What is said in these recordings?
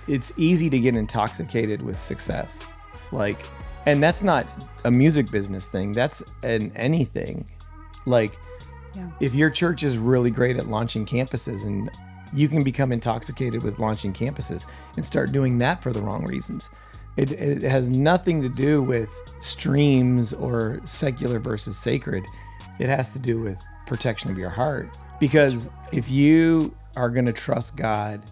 it's easy to get intoxicated with success. Like, and that's not a music business thing. That's an anything. Like, Yeah. if your church is really great at launching campuses, and you can become intoxicated with launching campuses and start doing that for the wrong reasons. It has nothing to do with streams or secular versus sacred. It has to do with protection of your heart. Because if you are going to trust God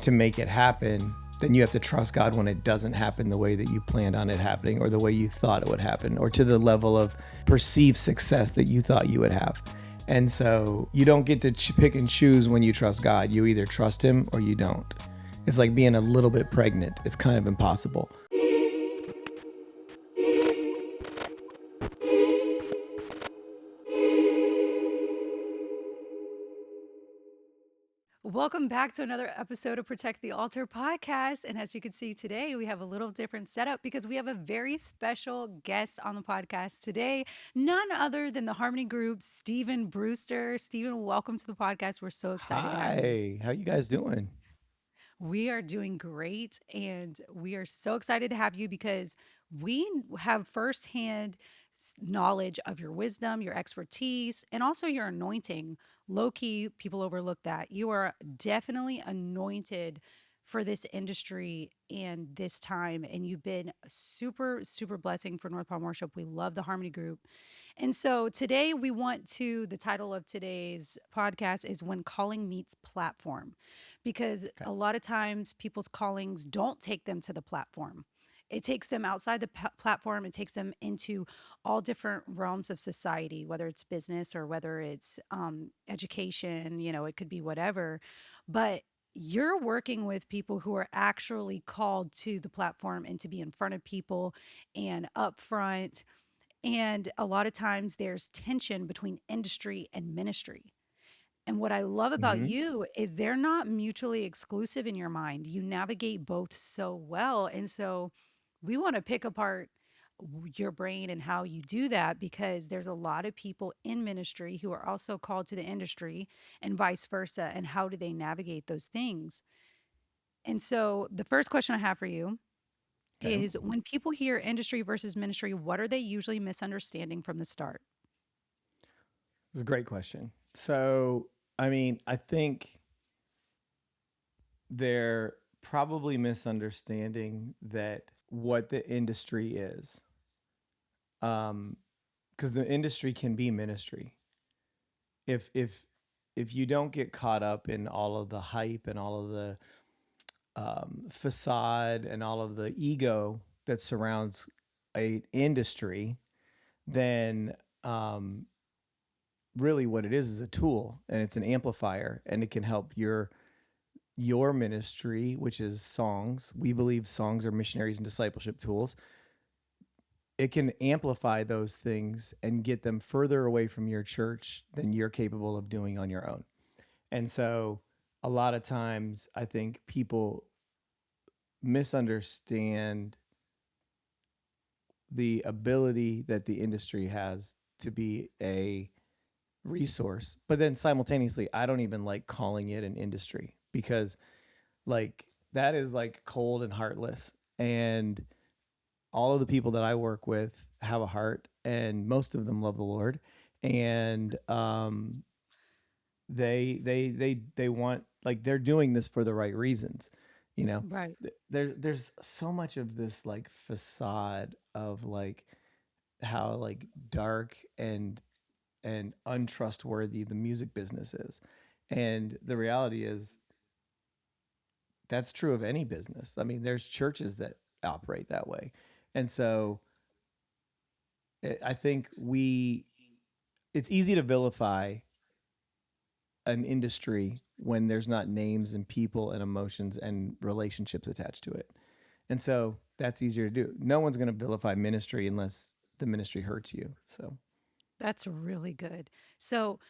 to make it happen, then you have to trust God when it doesn't happen the way that you planned on it happening, or the way you thought it would happen, or to the level of perceived success that you thought you would have. And so you don't get to pick and choose when you trust God. You either trust him or you don't. It's like being a little bit pregnant. It's kind of impossible. Welcome back to another episode of Protect the Altar podcast. And as you can see today, we have a little different setup because we have a very special guest on the podcast today. None other than the Harmony Group, Stephen Brewster. Stephen, welcome to the podcast. We're so excited to have you. Hi, how you guys doing? We are doing great, and we are so excited to have you because we have firsthand knowledge of your wisdom, your expertise, and also your anointing. Low key, people overlook that. You are definitely anointed for this industry and this time, and you've been a super, super blessing for North Palm Worship. We love the Harmony Group. And so today the title of today's podcast is When Calling Meets Platform, because Okay. a lot of times people's callings don't take them to the platform. It takes them outside the platform. It takes them into all different realms of society, whether it's business or whether it's education, it could be whatever. But you're working with people who are actually called to the platform and to be in front of people and upfront, and a lot of times there's tension between industry and ministry. And what I love about Mm-hmm. you is they're not mutually exclusive in your mind. You navigate both so well. And so we want to pick apart your brain and how you do that, because there's a lot of people in ministry who are also called to the industry and vice versa. And how do they navigate those things? And so the first question I have for you Okay. is, when people hear industry versus ministry, what are they usually misunderstanding from the start? It's a great question. So, I mean, I think they're probably misunderstanding that what the industry is. Because the industry can be ministry. If you don't get caught up in all of the hype and all of the facade and all of the ego that surrounds a industry, then really what it is a tool, and it's an amplifier, and it can help your ministry, which is songs. We believe songs are missionaries and discipleship tools. It can amplify those things and get them further away from your church than you're capable of doing on your own. And so a lot of times I think people misunderstand the ability that the industry has to be a resource. But then simultaneously, I don't even like calling it an industry, because like that is like cold and heartless. And all of the people that I work with have a heart, and most of them love the Lord. And they want, like, they're doing this for the right reasons, you know. Right. There's so much of this like facade of like how like dark and untrustworthy the music business is. And the reality is that's true of any business. I mean, there's churches that operate that way. And so I think it's easy to vilify an industry when there's not names and people and emotions and relationships attached to it. And so that's easier to do. No one's going to vilify ministry unless the ministry hurts you. So, That's really good. So,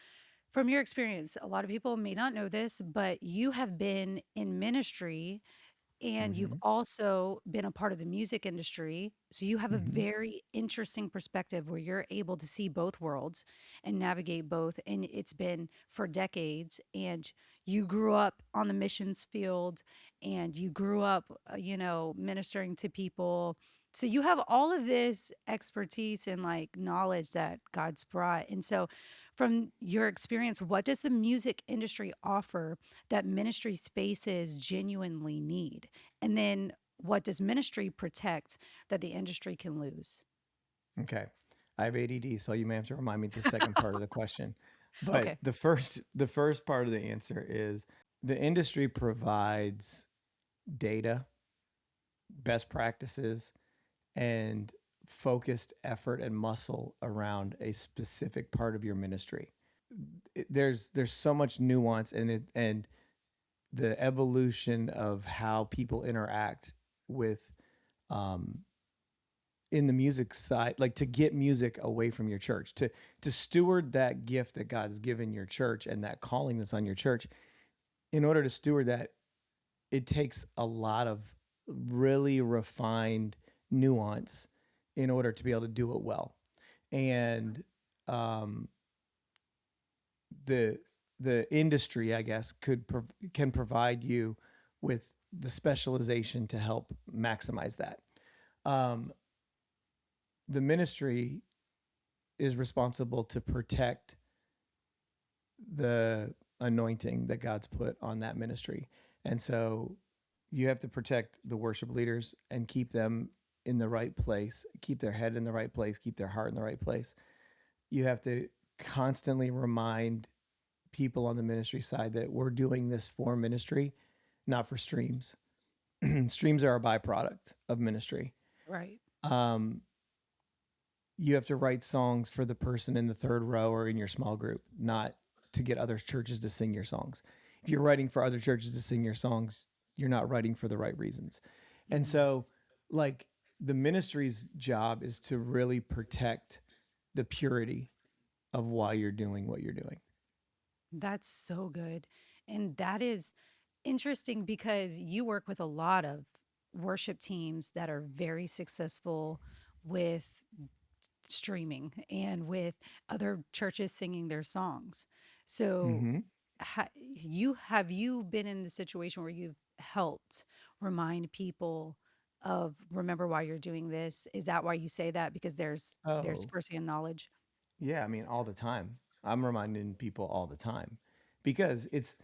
from your experience, a lot of people may not know this, but you have been in ministry and you've hmm also been a part of the music industry. So, you have a hmm very interesting perspective where you're able to see both worlds and navigate both. And it's been for decades. And you grew up on the missions field and you grew up, ministering to people. So you have all of this expertise and like knowledge that God's brought. And so, from your experience, what does the music industry offer that ministry spaces genuinely need? And then, what does ministry protect that the industry can lose? Okay. I have ADD, so you may have to remind me the second part of the question. But Okay. the first part of the answer is the industry provides data, best practices, and focused effort and muscle around a specific part of your ministry. There's so much nuance in it, and the evolution of how people interact with in the music side, like to get music away from your church, to steward that gift that God's given your church and that calling that's on your church. In order to steward that, it takes a lot of really refined nuance in order to be able to do it well. And the the industry, I guess, can provide you with the specialization to help maximize that. The ministry is responsible to protect the anointing that God's put on that ministry. And so you have to protect the worship leaders and keep them in the right place, keep their head in the right place, keep their heart in the right place. You have to constantly remind people on the ministry side that we're doing this for ministry, not for streams. Streams are a byproduct of ministry. Right. You have to write songs for the person in the third row or in your small group, not to get other churches to sing your songs. If you're writing for other churches to sing your songs, you're not writing for the right reasons. And Mhm. so, like, the ministry's job is to really protect the purity of why you're doing what you're doing. That's so good. And that is interesting because you work with a lot of worship teams that are very successful with streaming and with other churches singing their songs. So, Mm-hmm. have you been in the situation where you've helped remind people of remember why you're doing this? Is that why you say that? Because there's Oh, firsthand knowledge. yeah. I mean, all the time. I'm reminding people all the time because it's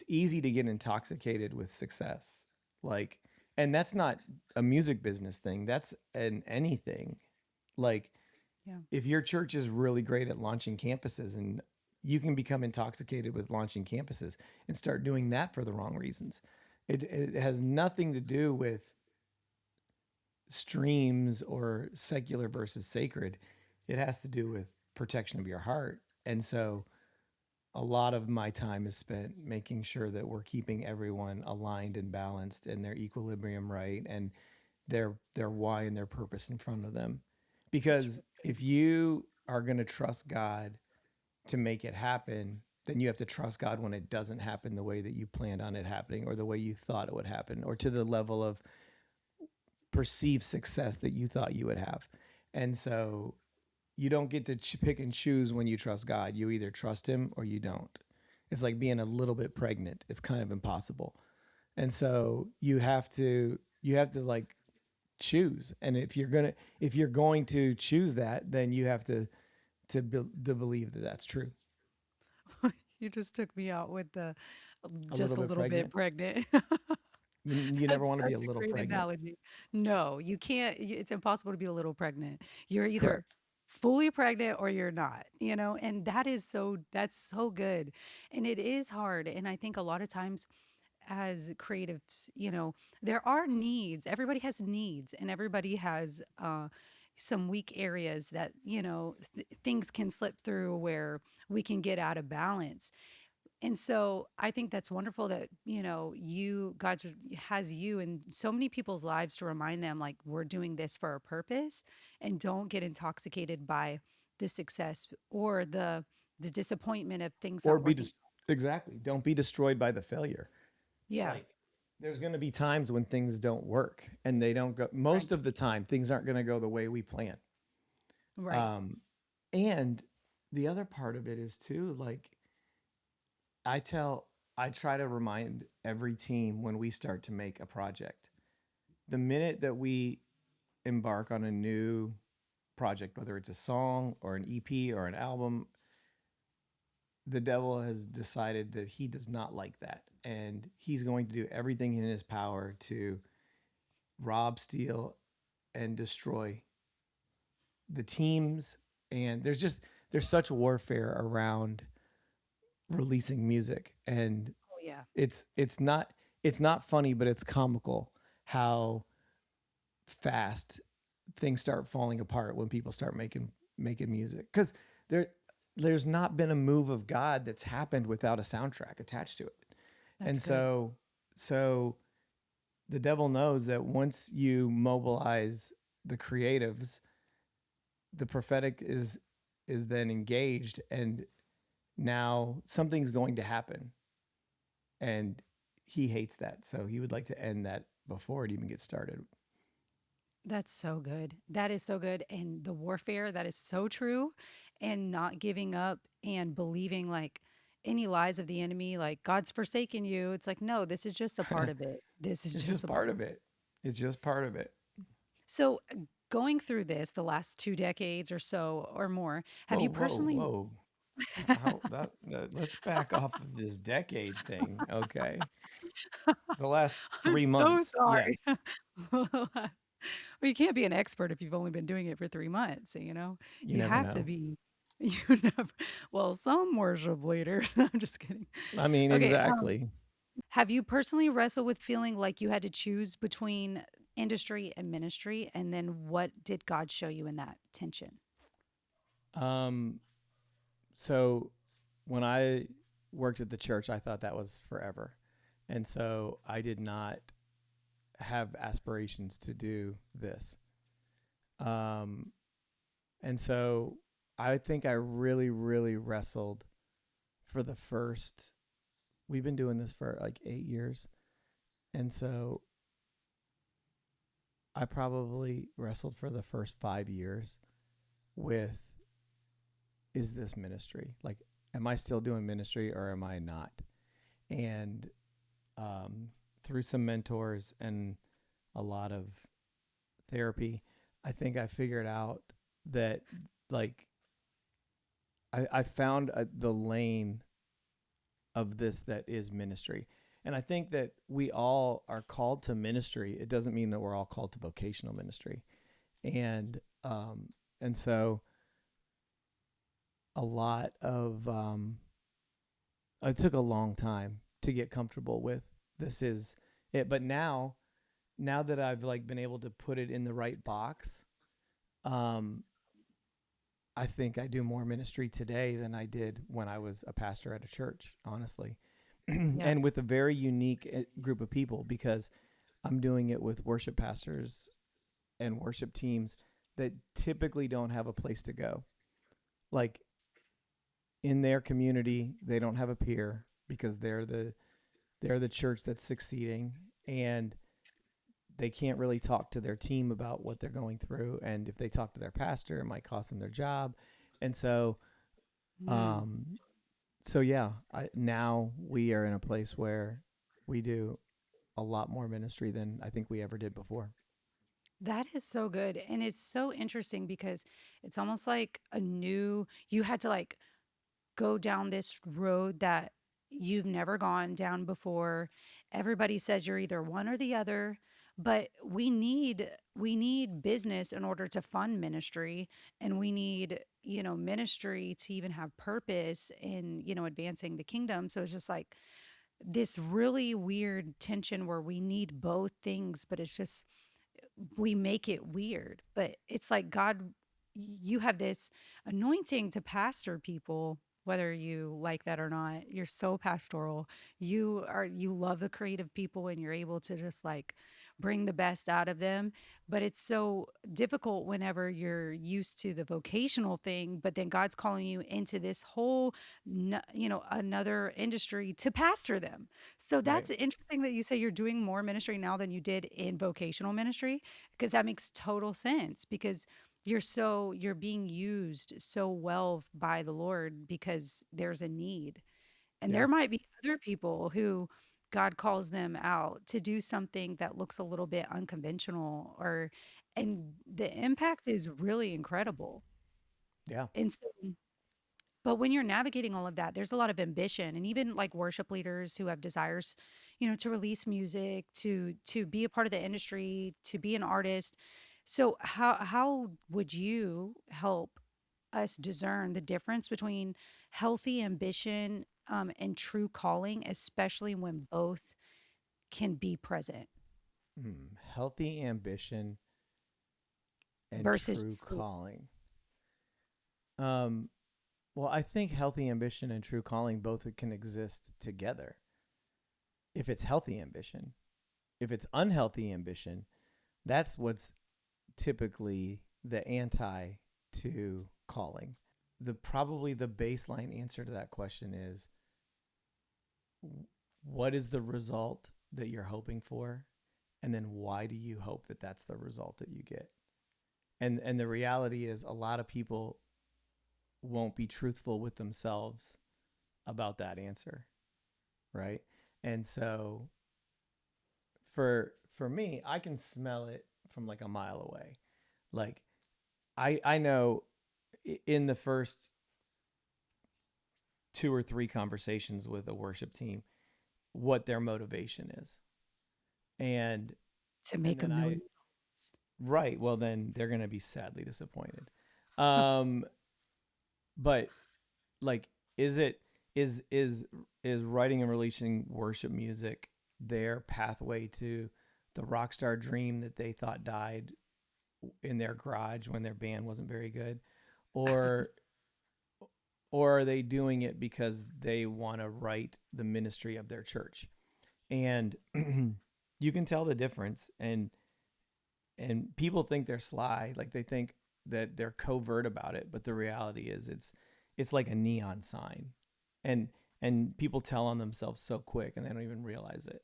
easy to get intoxicated with success. Like, and that's not a music business thing. That's an anything. Like, Yeah. if your church is really great at launching campuses, and you can become intoxicated with launching campuses and start doing that for the wrong reasons. It has nothing to do with streams or secular versus sacred. It has to do with protection of your heart. And so a lot of my time is spent making sure that we're keeping everyone aligned and balanced and their equilibrium right and their why and their purpose in front of them. That's Because really if good. you are going to trust God to make it happen, then you have to trust God when it doesn't happen the way that you planned on it happening or the way you thought it would happen or to the level of perceived success that you thought you would have. And so you don't get to pick and choose when you trust God. You either trust him or you don't. It's like being a little bit pregnant. It's kind of impossible. And so you have to like choose. And if you're going to choose that, then you have to believe that that's true. You just took me out with the A little just a bit little bit pregnant. pregnant. You never That's want to be such a a little great pregnant. analogy. No, you can't. It's impossible to be a little pregnant. You're either Correct. fully pregnant or you're not, and that's so good. And it is hard. And I think a lot of times as creatives, there are needs. Everybody has needs and everybody has some weak areas that, things can slip through where we can get out of balance. And so I think that's wonderful that, God has you in so many people's lives to remind them like we're doing this for a purpose and don't get intoxicated by the success or the disappointment of things Or not be working. just exactly. Don't be destroyed by the failure. Yeah, Like there's going to be times when things don't work and they don't go right. most of the time things aren't going to go the way we plan. Right. And the other part of it is too, like I tell I try to remind every team when we start to make a project, the minute that we embark on a new project, whether it's a song or an EP or an album, the devil has decided that he does not like that. And he's going to do everything in his power to rob, steal, and destroy the teams. And there's such warfare around releasing music. And Oh, yeah. it's not funny, but it's comical how fast things start falling apart when people start making music, because there there's not been a move of God that's happened without a soundtrack attached to it. That's And good. so the devil knows that once you mobilize the creatives, the prophetic is then engaged, and now something's going to happen, and he hates that, so he would like to end that before it even gets started. That's so good. That is so good. And the warfare, that is so true. And not giving up and believing like any lies of the enemy, like God's forsaken you. It's like, no, this is just a part of it. This is It's just just a part part. of it. It's just part of it. So, going through this the last 2 decades or so or more, have Whoa, you whoa, personally? whoa. How let's back off of this decade thing, okay? The last I'm three so months, sorry. yes. Well, you can't be an expert if you've only been doing it for 3 months. You You never have to know. be. You never. Well, some worship leaders. I'm just kidding. I mean, Okay. exactly. Have you personally wrestled with feeling like you had to choose between industry and ministry? And then what did God show you in that tension? Um, so when I worked at the church, I thought that was forever. And so I did not have aspirations to do this. Um, and so I think I really, really wrestled for the first, we've been doing this for like 8 years. And so I probably wrestled for the first 5 years with, is this ministry? Like, am I still doing ministry or am I not? And through some mentors and a lot of therapy, I think I figured out that, like, I found the lane of this that is ministry. And I think that we all are called to ministry. It doesn't mean that we're all called to vocational ministry. And and so a lot of it took a long time to get comfortable with, this is it. But now that I've like been able to put it in the right box, um, I think I do more ministry today than I did when I was a pastor at a church, honestly. Yeah. And with a very unique group of people, because I'm doing it with worship pastors and worship teams that typically don't have a place to go. Like, in their community, they don't have a peer because they're the church that's succeeding, and they can't really talk to their team about what they're going through, and if they talk to their pastor, it might cost them their job. And so Mm. um so yeah, now we are in a place where we do a lot more ministry than I think we ever did before. That is so good. And it's so interesting because it's almost like you had to like go down this road that you've never gone down before. Everybody says you're either one or the other, but we need business in order to fund ministry, and we need, ministry to even have purpose in, advancing the kingdom. So it's just like this really weird tension where we need both things, but it's just we make it weird. But it's like God, you have this anointing to pastor people, whether you like that or not. You're so pastoral. You love the creative people and you're able to just like bring the best out of them. But it's so difficult whenever you're used to the vocational thing, but then God's calling you into this whole, another industry to pastor them. So Right. that's interesting that you say you're doing more ministry now than you did in vocational ministry, because that makes total sense, because you're being used so well by the Lord because there's a need. And Yeah. there might be other people who God calls them out to do something that looks a little bit unconventional, or and the impact is really incredible. Yeah. And so, but when you're navigating all of that, there's a lot of ambition, and even like worship leaders who have desires, to release music, to be a part of the industry, to be an artist. So how would you help us discern the difference between healthy ambition, and true calling, especially when both can be present Healthy ambition and versus true true? calling. Um, well, I think healthy ambition and true calling both can exist together if it's healthy ambition. If it's unhealthy ambition, that's what's typically the anti to calling. The probably the baseline answer to that question is what is the result that you're hoping for, and then why do you hope that that's the result that you get? And the reality is a lot of people won't be truthful with themselves about that answer, right? And so for me, I can smell it from like a mile away. Like I know in the first two or three conversations with a worship team what their motivation is. And To and make then them know I you. right, well then they're going to be sadly disappointed. Um but like is it is writing and releasing worship music their pathway to the rock star dream that they thought died in their garage when their band wasn't very good, or are they doing it because they want to write the ministry of their church? And you can tell the difference. And people think they're sly, like they think that they're covert about it, but the reality is it's like a neon sign. And people tell on themselves so quick and they don't even realize it.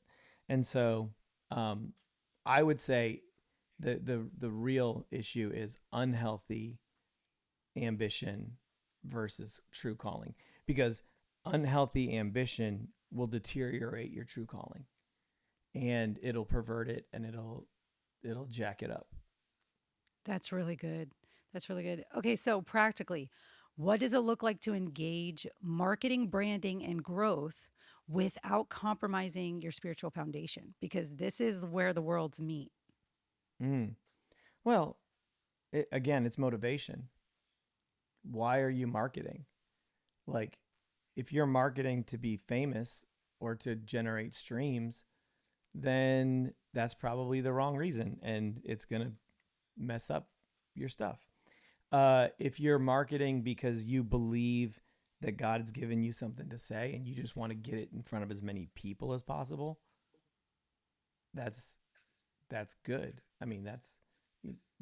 And so um, I would say the real issue is unhealthy ambition versus true calling, because unhealthy ambition will deteriorate your true calling, and it'll pervert it, and it'll jack it up. That's really good. That's really good. Okay, so practically, what does it look like to engage marketing, branding, and growth without compromising your spiritual foundation? Because this is where the worlds meet. Mm. Well, again, it's motivation. Why are you marketing? Like, if you're marketing to be famous or to generate streams, then that's probably the wrong reason, and it's gonna mess up your stuff. If you're marketing because you believe that God's given you something to say and you just want to get it in front of as many people as possible, that's that's good. I mean, that's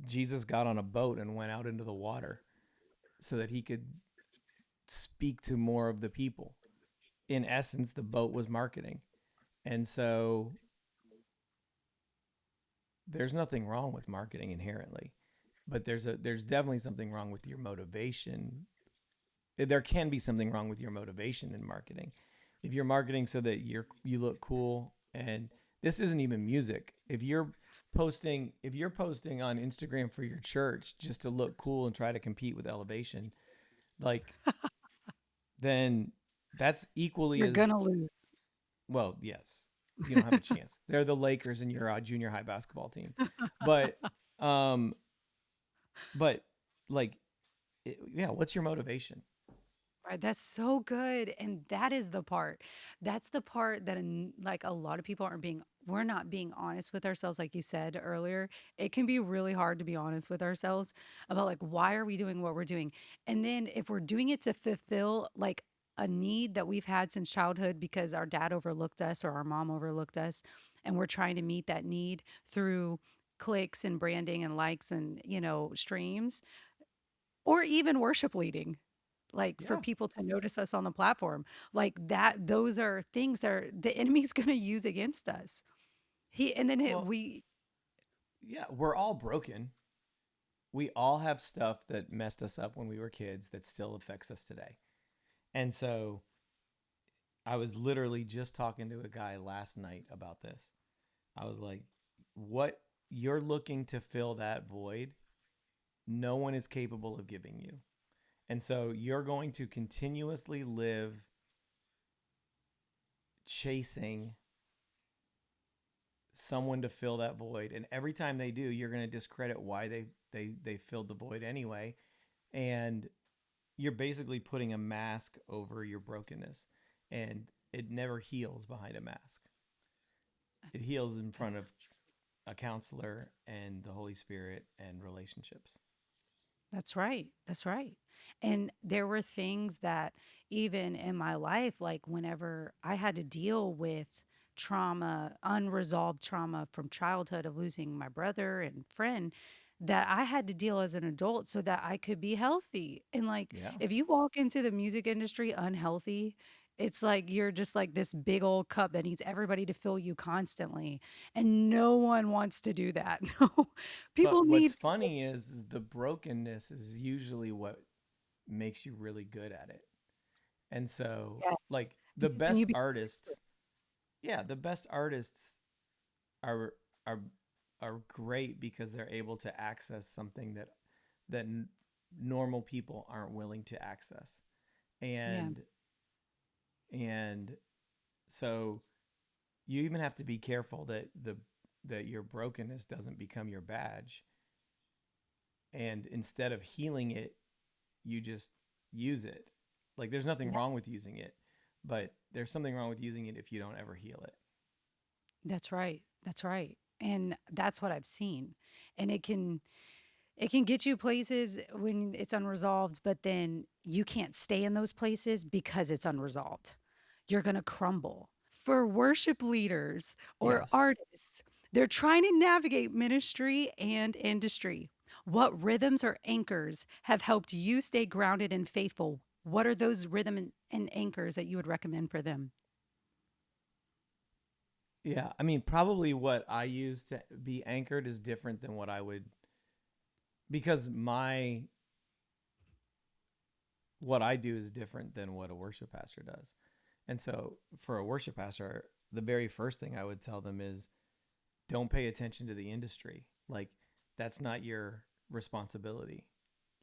Jesus got on a boat and went out into the water so that he could speak to more of the people. In essence, the boat was marketing. And so there's nothing wrong with marketing inherently, but there's definitely something wrong with your motivation. There can be something wrong with your motivation in marketing. If you're marketing so that you look cool, and this isn't even music. If you're posting on Instagram for your church just to look cool and try to compete with Elevation, like then that's equally You're as gonna lose. well, yes. You don't have a chance. They're the Lakers in your junior high basketball team. But um but like yeah, what's your motivation? Right, that's so good, and that is the part. That's the part that like a lot of people aren't being we're not being honest with ourselves like you said earlier. It can be really hard to be honest with ourselves about like why are we doing what we're doing? And then if we're doing it to fulfill like a need that we've had since childhood because our dad overlooked us or our mom overlooked us, and we're trying to meet that need through clicks and branding and likes and, streams, or even worship leading, like for Yeah. people to notice us on the platform, like that, those are things that are the enemy's going to use against us. And then Well, we yeah, we're all broken. We all have stuff that messed us up when we were kids that still affects us today. And so I was literally just talking to a guy last night about this. I was like, what you're looking to fill that void, no one is capable of giving you. And so you're going to continuously live chasing someone to fill that void. And every time they do, you're going to discredit why they filled the void anyway. And you're basically putting a mask over your brokenness. And it never heals behind a mask. It That's heals in front that's of a counselor and the Holy Spirit and relationships. That's right. That's right. And there were things that even in my life, like whenever I had to deal with trauma, unresolved trauma from childhood of losing my brother and friend, that I had to deal as an adult so that I could be healthy. And like, Yeah. if you walk into the music industry unhealthy, it's like you're just like this big old cup that needs everybody to fill you constantly. And no one wants to do that. No, people But what's need funny is the brokenness is usually what makes you really good at it. And so, yes, like the because then you best become used. artists, yeah, the best artists are are are great because they're able to access something that normal people aren't willing to access. Yeah, And and so you even have to be careful that your brokenness doesn't become your badge. And instead of healing it, you just use it. Like there's nothing yeah, wrong with using it, but there's something wrong with using it if you don't ever heal it. that's right. That's right. And that's what I've seen. And it can get you places when it's unresolved, but then you can't stay in those places because it's unresolved. You're going to crumble. For worship leaders or Yes. artists, they're trying to navigate ministry and industry. What rhythms or anchors have helped you stay grounded and faithful? What are those rhythm and anchors that you would recommend for them? Yeah. I mean, probably what I use to be anchored is different than what I would, because my what I do is different than what a worship pastor does. And so for a worship pastor, the very first thing I would tell them is don't pay attention to the industry. Like that's not your responsibility.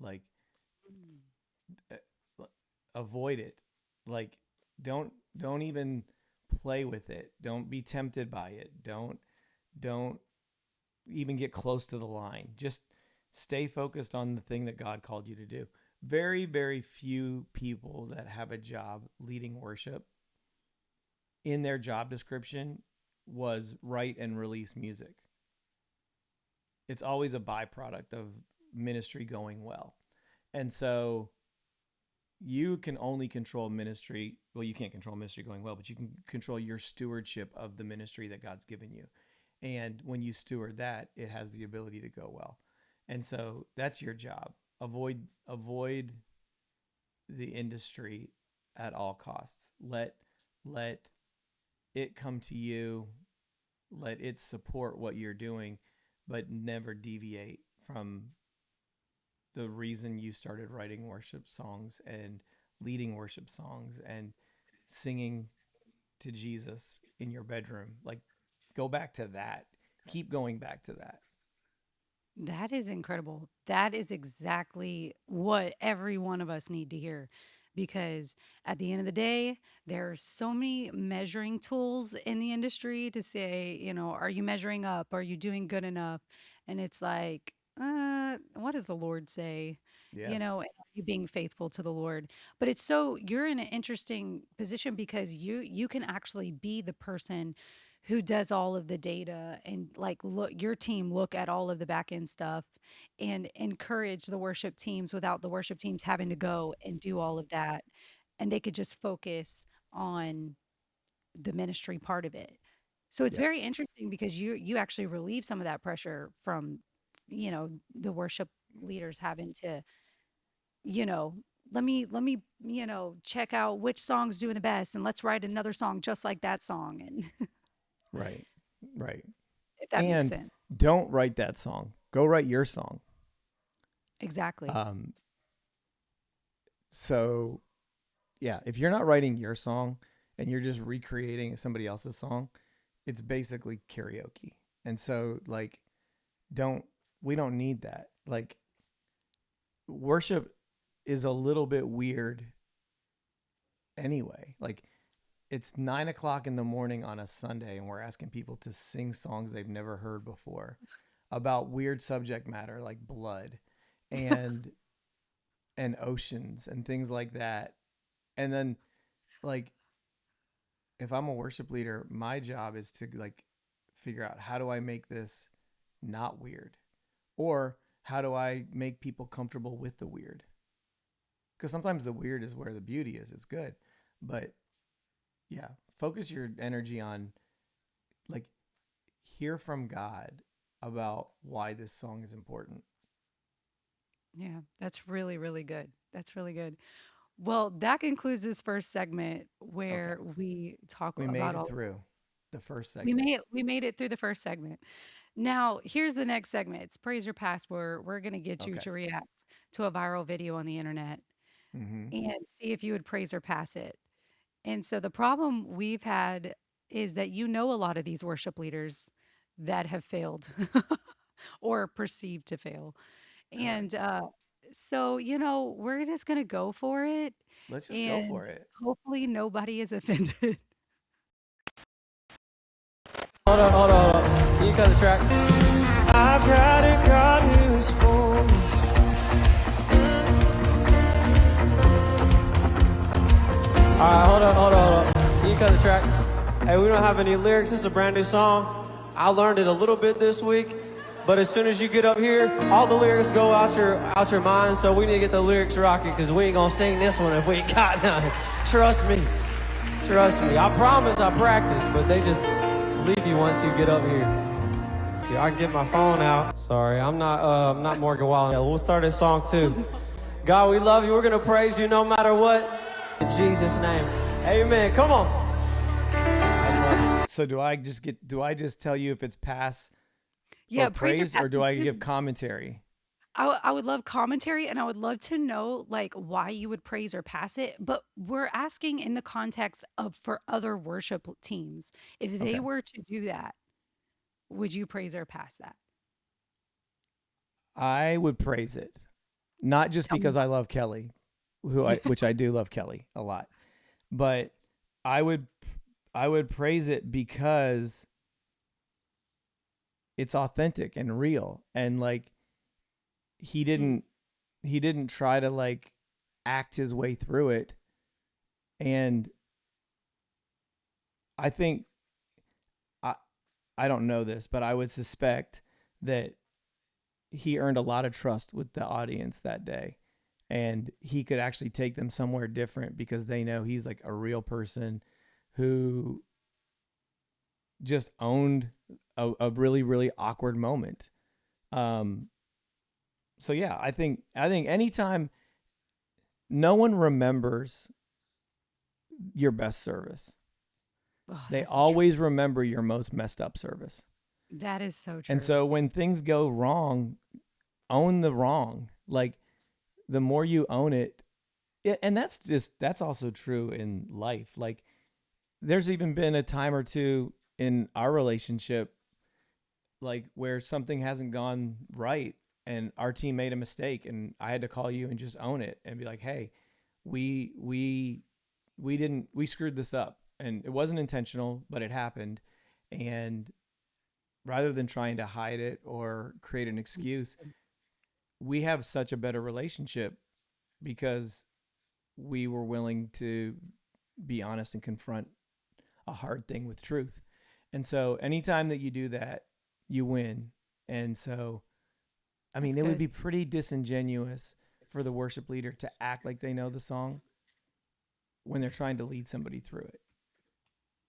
Like uh, avoid it. Like don't even play with it. Don't be tempted by it. Don't even get close to the line. Just stay focused on the thing that God called you to do. Very few people that have a job leading worship in their job description was write and release music. It's always a byproduct of ministry going well. And so you can only control ministry. Well, you can't control ministry going well, but you can control your stewardship of the ministry that God's given you. And when you steward that, it has the ability to go well. And so that's your job. Avoid the industry at all costs. Let it come to you. Let it support what you're doing, but never deviate from the reason you started writing worship songs and leading worship songs and singing to Jesus in your bedroom. Like, go back to that. Keep going back to that. That is incredible. That is exactly what every one of us need to hear because at the end of the day, there are so many measuring tools in the industry to say, are you measuring up? Are you doing good enough? And it's like, what does the Lord say? Yes. And are you being faithful to the Lord? But it's so you're in an interesting position because you can actually be the person who does all of the data and like look your team look at all of the back end stuff and encourage the worship teams without the worship teams having to go and do all of that and they could just focus on the ministry part of it. So it's Yep. very interesting because you actually relieve some of that pressure from the worship leaders having to you know let me check out which song's doing the best and let's write another song just like that song and Right. Right. if that makes And sense. don't write that song. Go write your song. Exactly. Um, so yeah, if you're not writing your song and you're just recreating somebody else's song, it's basically karaoke. And so like don't we don't need that. Like worship is a little bit weird anyway. Like it's 9 o'clock in the morning on a Sunday, and we're asking people to sing songs they've never heard before about weird subject matter like blood and oceans and things like that. And then like if I'm a worship leader, my job is to like figure out how do I make this not weird, or how do I make people comfortable with the weird? Because sometimes the weird is where the beauty is. It's good, but yeah, focus your energy on like hear from God about why this song is important. Yeah, that's really, really good. That's really good. Well, that concludes this first segment Okay, where we talk we made about it all. through the first We segment. made it. We made it through the first segment. Now, here's the next segment. It's praise or pass, where we're going to get you Okay. to react to a viral video on the internet Mm-hmm. and see if you would praise or pass it. And so the problem we've had is that you know a lot of these worship leaders that have failed or perceived to fail. And Correct. so, we're just going to go for it. Let's just go And for it. hopefully nobody is offended. Hold on, hold on, hold on. Can you cut the tracks? I've got a God who's for me. Alright, hold on, hold on, hold on. Can you cut the tracks? Hey, we don't have any lyrics. This is a brand new song. I learned it a little bit this week, but as soon as you get up here, all the lyrics go out your mind. So we need to get the lyrics rocking, because we ain't gonna sing this one if we ain't got none. Trust me, trust me. I promise I practice, but they just leave you once you get up here. Okay, I can get my phone out. Sorry, I'm not Morgan Wallen. Yeah, we'll start this song too. God, we love you. We're gonna praise you no matter what. In Jesus' name, amen. Come on. So do I just tell you if it's pass or Yeah, praise or praise, or pass. do I give commentary? I would love commentary, and I would love to know like why you would praise or pass it. But we're asking in the context of for other worship teams. If they Okay. were to do that, would you praise or pass that? I would praise it. Not just Tell me because I love Kelly, which I do love Kelly a lot, but I would I would praise it because it's authentic and real, and like he Mm, didn't he didn't try to like act his way through it. And I think I I don't know this, but I would suspect that he earned a lot of trust with the audience that day, and he could actually take them somewhere different because they know he's like a real person who just owned a really really awkward moment. um so yeah, I think anytime, no one remembers your best service, oh, they that's the truth. always remember your most messed up service. That is so And true. so when things go wrong, own the wrong. Like the more you own it, and that's also true in life. Like there's even been a time or two in our relationship like where something hasn't gone right and our team made a mistake, and I had to call you and just own it and be like, "Hey, we we we screwed this up, and it wasn't intentional, but it happened." And rather than trying to hide it or create an excuse, we have such a better relationship because we were willing to be honest and confront a hard thing with truth. And so anytime that you do that, you win. And so, I That's mean, it would good. be pretty disingenuous for the worship leader to act like they know the song when they're trying to lead somebody through it.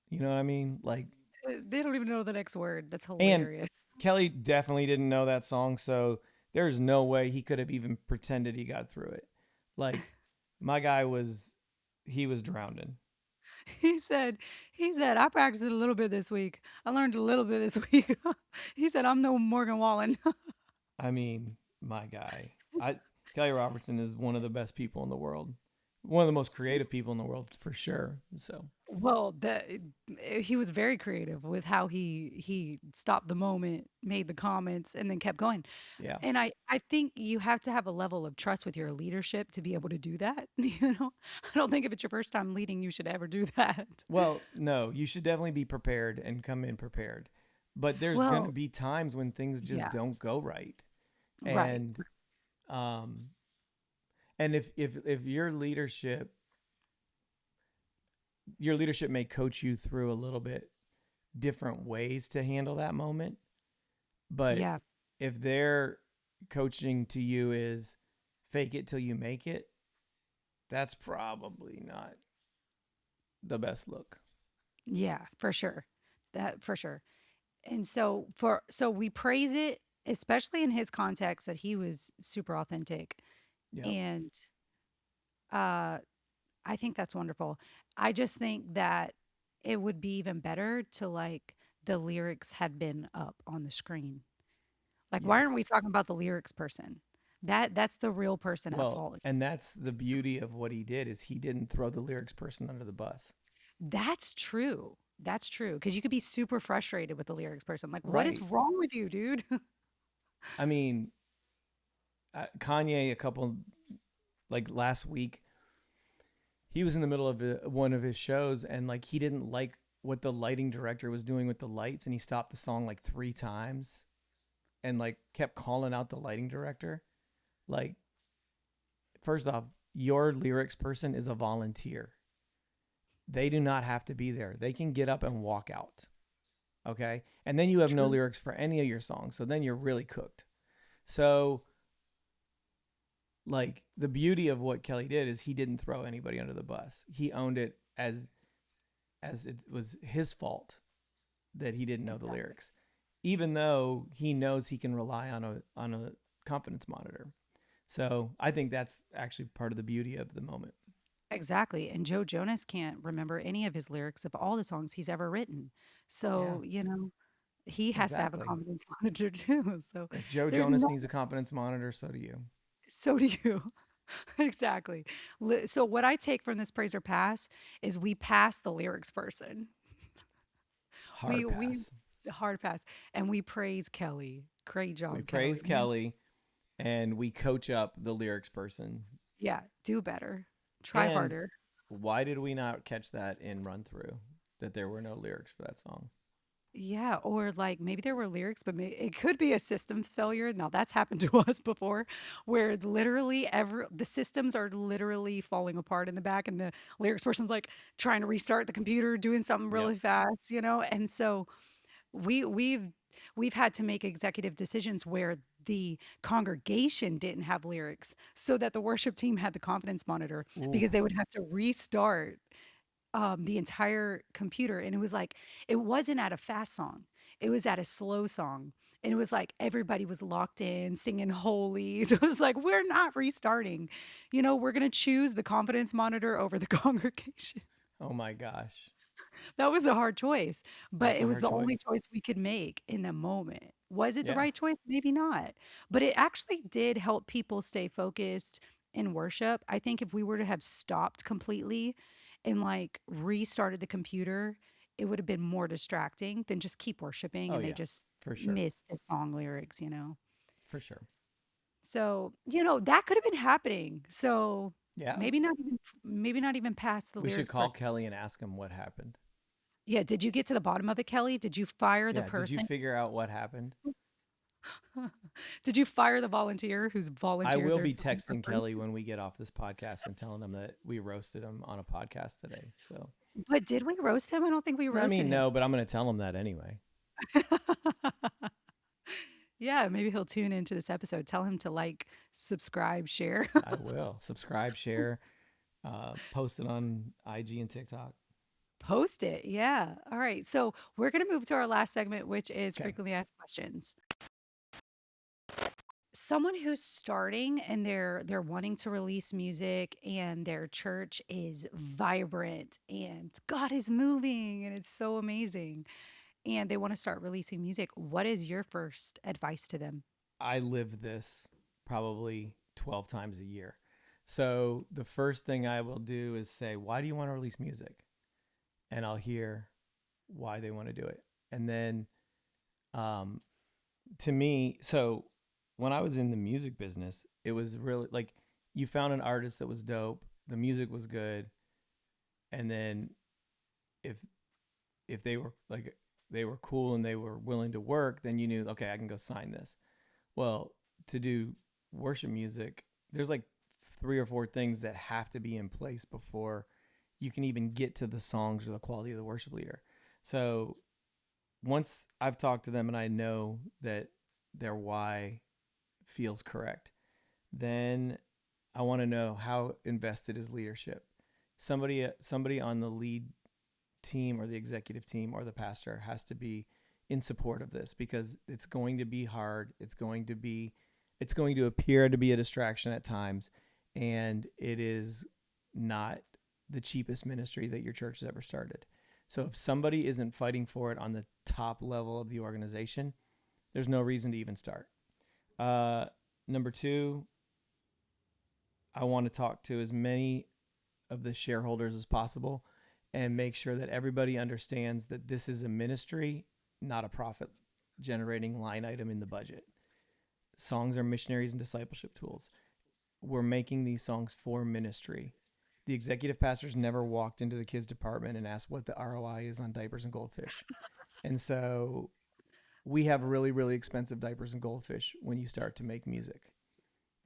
You know what I mean? Like, They don't even know the next word. That's and hilarious. Kelly definitely didn't know that song, so there's no way he could have even pretended he got through it. Like, my guy was, he was drowning. He said, he said, I practiced it a little bit this week. I learned a little bit this week. He said, I'm no Morgan Wallen. I mean, my guy. Kelly Robertson is one of the best people in the world. one of the most creative people in the world for sure. So Well, he was very creative with how he stopped the moment, made the comments, and then kept going. yeah. And I think you have to have a level of trust with your leadership to be able to do that. You know, I don't think if it's your first time leading, you should ever do that. Well, no, you should definitely be prepared and come in prepared. But there's going to Well, be times when things just yeah, don't go right. right. And um and if your leadership may coach you through a little bit different ways to handle that moment, but Yeah, if their coaching to you is fake it till you make it, that's probably not the best look. yeah, for sure. That for sure. And so we praise it, especially in his context that he was super authentic. Yep. And uh I think that's wonderful. I just think that it would be even better to like the lyrics had been up on the screen. Like, why aren't we Yes. talking about the lyrics person? That's the real person at Well, fault. and that's the beauty of what he did is he didn't throw the lyrics person under the bus. That's true. That's true. Because you could be super frustrated with the lyrics person. Like, what is Right. wrong with you, dude? I mean, Kanye, a couple like last week, he was in the middle of one of his shows and like he didn't like what the lighting director was doing with the lights and he stopped the song like 3 times and like kept calling out the lighting director. Like, first off, your lyrics person is a volunteer. They do not have to be there. They can get up and walk out. Okay. And then you have no True. lyrics for any of your songs. So then you're really cooked. So, like, the beauty of what Kelly did is he didn't throw anybody under the bus. He owned it as it was his fault that he didn't know the Exactly. lyrics, even though he knows he can rely on a confidence monitor. So I think that's actually part of the beauty of the moment. Exactly. And Joe Jonas can't remember any of his lyrics of all the songs he's ever written. Yeah, So, he has to have a exactly. confidence monitor too. So If Joe there's Jonas no, needs a confidence monitor, so do you. so do you. Exactly. So what I take from this praise or pass is we pass the lyrics person. Hard We pass. hard pass and we praise Kelly. Great We job, praise Kelly. Kelly and we coach up the lyrics person. Yeah, do better. Try And harder. why did we not catch that in run through that there were no lyrics for that song? Yeah, or like maybe there were lyrics, but it could be a system failure. Now that's happened to us before, where literally the systems are literally falling apart in the back, and the lyrics person's like trying to restart the computer, doing something Yep. really fast, And so we we've we've had to make executive decisions where the congregation didn't have lyrics, so that the worship team had the confidence monitor Ooh. because they would have to restart the entire computer. And it was like, it wasn't at a fast song, it was at a slow song. And it was like everybody was locked in singing holy. So it was like, we're not restarting. We're going to choose the confidence monitor over the congregation. Oh my gosh. That was a hard choice, but That's it a was hard the only choice. choice we could make in the moment. Was it the Yeah. right choice? Maybe not. But it actually did help people stay focused in worship. I think if we were to have stopped completely and like restarted the computer, it would have been more distracting than just keep worshiping Oh and they yeah. just For sure. miss the song lyrics. For sure. So, that could have been happening. So Yeah. maybe not even past the We should lyrics call person. Kelly and ask him what happened. Yeah, did you get to the bottom of it, Kelly? Did you fire the Yeah. Did you person? figure out what happened? Did you fire the volunteer who's I volunteered will their be time for texting free? Kelly when we get off this podcast and telling him that we roasted him on a podcast today. So, But did we roast him? I don't think we I roasted mean, him. no, but I'm going to tell him that anyway. Yeah, maybe he'll tune into this episode. Tell him to like, subscribe, share. I will subscribe, share, post it on IG and TikTok. Post it. Yeah. All right. So we're going to move to our last segment, which is Okay. frequently asked questions. Someone who's starting and they're wanting to release music and their church is vibrant and God is moving and it's so amazing and they want to start releasing music. What is your first advice to them? I live this probably 12 times a year. So the first thing I will do is say, why do you want to release music? And I'll hear why they want to do it. And then um, to me, so when I was in the music business, it was really like you found an artist that was dope, the music was good, and then if they were like they were cool and they were willing to work, then you knew, okay, I can go sign this. Well, to do worship music, there's like three or four things that have to be in place before you can even get to the songs or the quality of the worship leader. So once I've talked to them and I know that their why feels correct, then I want to know how invested is leadership. Somebody on the lead team or the executive team or the pastor has to be in support of this because it's going to be hard. It's going to appear to be a distraction at times, and it is not the cheapest ministry that your church has ever started. So if somebody isn't fighting for it on the top level of the organization, there's no reason to even start. Uh, Number two, I want to talk to as many of the shareholders as possible and make sure that everybody understands that this is a ministry, not a profit generating line item in the budget. Songs are missionaries and discipleship tools. We're making these songs for ministry. The executive pastors never walked into the kids department and asked what the ROI is on diapers and goldfish. And so we have really, really expensive diapers and goldfish when you start to make music.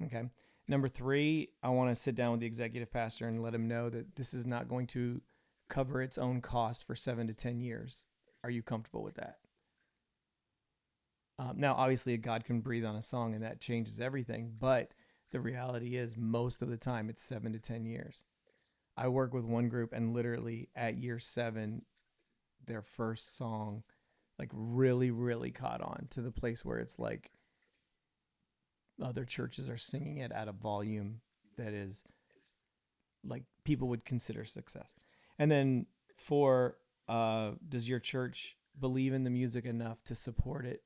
Okay. Number three, I want to sit down with the executive pastor and let him know that this is not going to cover its own cost for 7 to 10 years. Are you comfortable with that? Now, obviously, God can breathe on a song and that changes everything. But the reality is, most of the time, it's 7 to 10 years. I work with one group, and literally at year 7, their first song, like really, really caught on to the place where it's like other churches are singing it at a volume that is like people would consider success. And then for does your church believe in the music enough to support it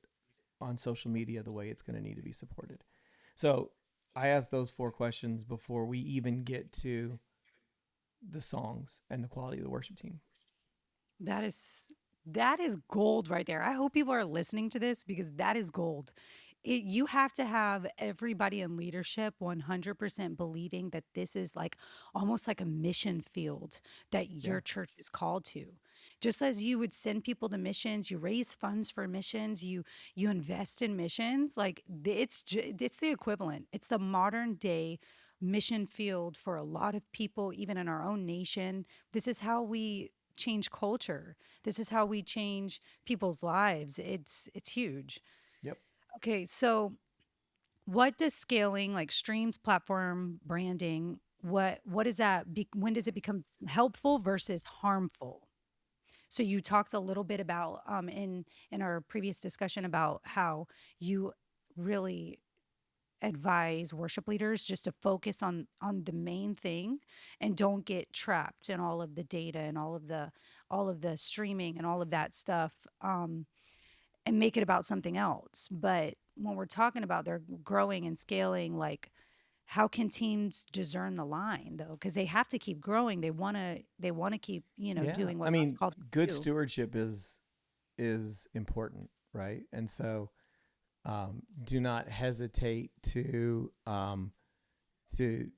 on social media the way it's going to need to be supported? So I asked those 4 questions before we even get to the songs and the quality of the worship team. That is that is gold right there. I hope people are listening to this because that is gold. You have to have everybody in leadership 100% believing that this is like almost like a mission field that Yeah. your church is called to. Just as you would send people to missions, you raise funds for missions, you invest in missions, like it's the equivalent. It's the modern day mission field for a lot of people even in our own nation. This is how we change culture. This is how we change people's lives. It's huge. Yep. Okay, so what does scaling like streams, platform, branding, what is that when does it become helpful versus harmful? So you talked a little bit about in our previous discussion about how you really advise worship leaders just to focus on the main thing and don't get trapped in all of the data and all of the streaming and all of that stuff, and make it about something else. But when we're talking about they're growing and scaling, like how can teams discern the line though? Because they have to keep growing. They want to keep, Yeah. doing I what God's mean, called them good to do. stewardship is important, right? And so do not hesitate to to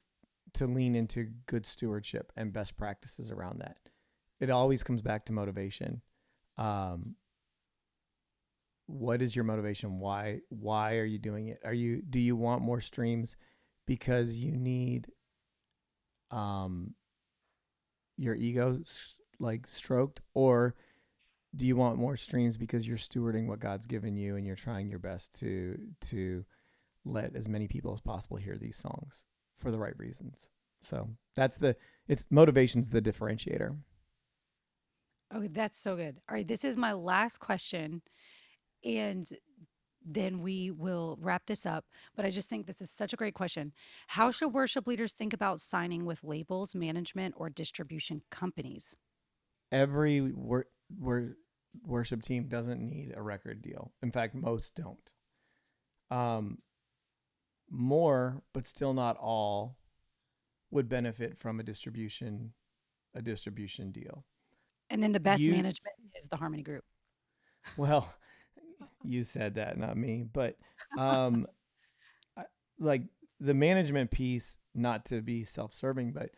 lean into good stewardship and best practices around that. It always comes back to motivation. Um, what is your motivation? Why are you doing it? Do you want more streams because you need um, your ego like stroked, or do you want more streams because you're stewarding what God's given you and you're trying your best to let as many people as possible hear these songs for the right reasons? So it's motivation's the differentiator. Oh, that's so good. All right, this is my last question, and then we will wrap this up. But I just think this is such a great question. How should worship leaders think about signing with labels, management, or distribution companies? Every worship team doesn't need a record deal. In fact, most don't. Um, More, but still not all, would benefit from a distribution deal. And then the best You management is the harmony group. well, you said that, not me, but um like the management piece, not to be self-serving, but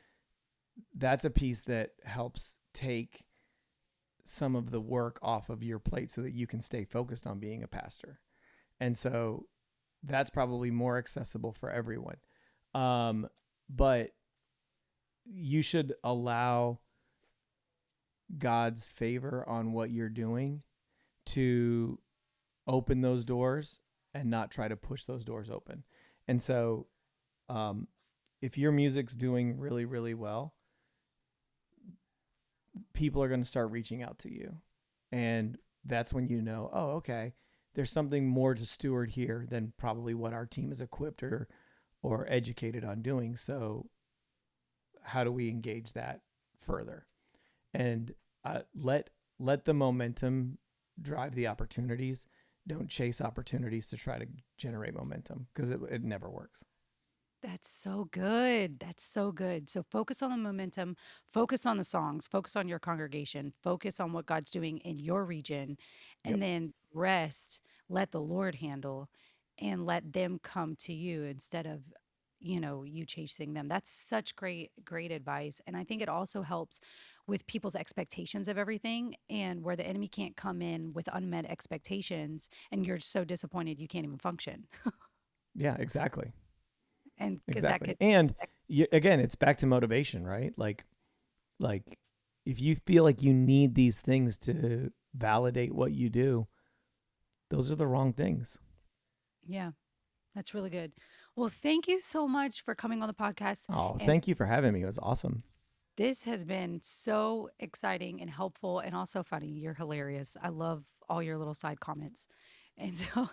that's a piece that helps take some of the work off of your plate so that you can stay focused on being a pastor. And so that's probably more accessible for everyone. But you should allow God's favor on what you're doing to open those doors and not try to push those doors open. And so, if your music's doing really, really well, people are going to start reaching out to you. And that's when you know, oh, okay, there's something more to steward here than probably what our team is equipped or educated on doing. So how do we engage that further? And let the momentum drive the opportunities. Don't chase opportunities to try to generate momentum, because it never works. That's so good. That's so good. So focus on the momentum, focus on the songs, focus on your congregation, focus on what God's doing in your region, Yep. and then rest, let the Lord handle and let them come to you instead of you chasing them. That's such great advice. And I think it also helps with people's expectations of everything, and where the enemy can't come in with unmet expectations and you're so disappointed you can't even function. Yeah, exactly. And because that Exactly. could And again, it's back to motivation, right? Like if you feel like you need these things to validate what you do, those are the wrong things. yeah. That's really good. Well, thank you so much for coming on the podcast. Oh, And thank you for having me. It was awesome. this has been so exciting and helpful and also funny. You're hilarious. I love all your little side comments. And so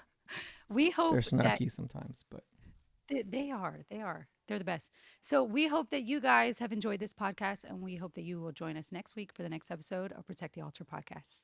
we They're hope that snarky sometimes, but they're the best. So we hope that you guys have enjoyed this podcast, and we hope that you will join us next week for the next episode of Protect the Altar podcast.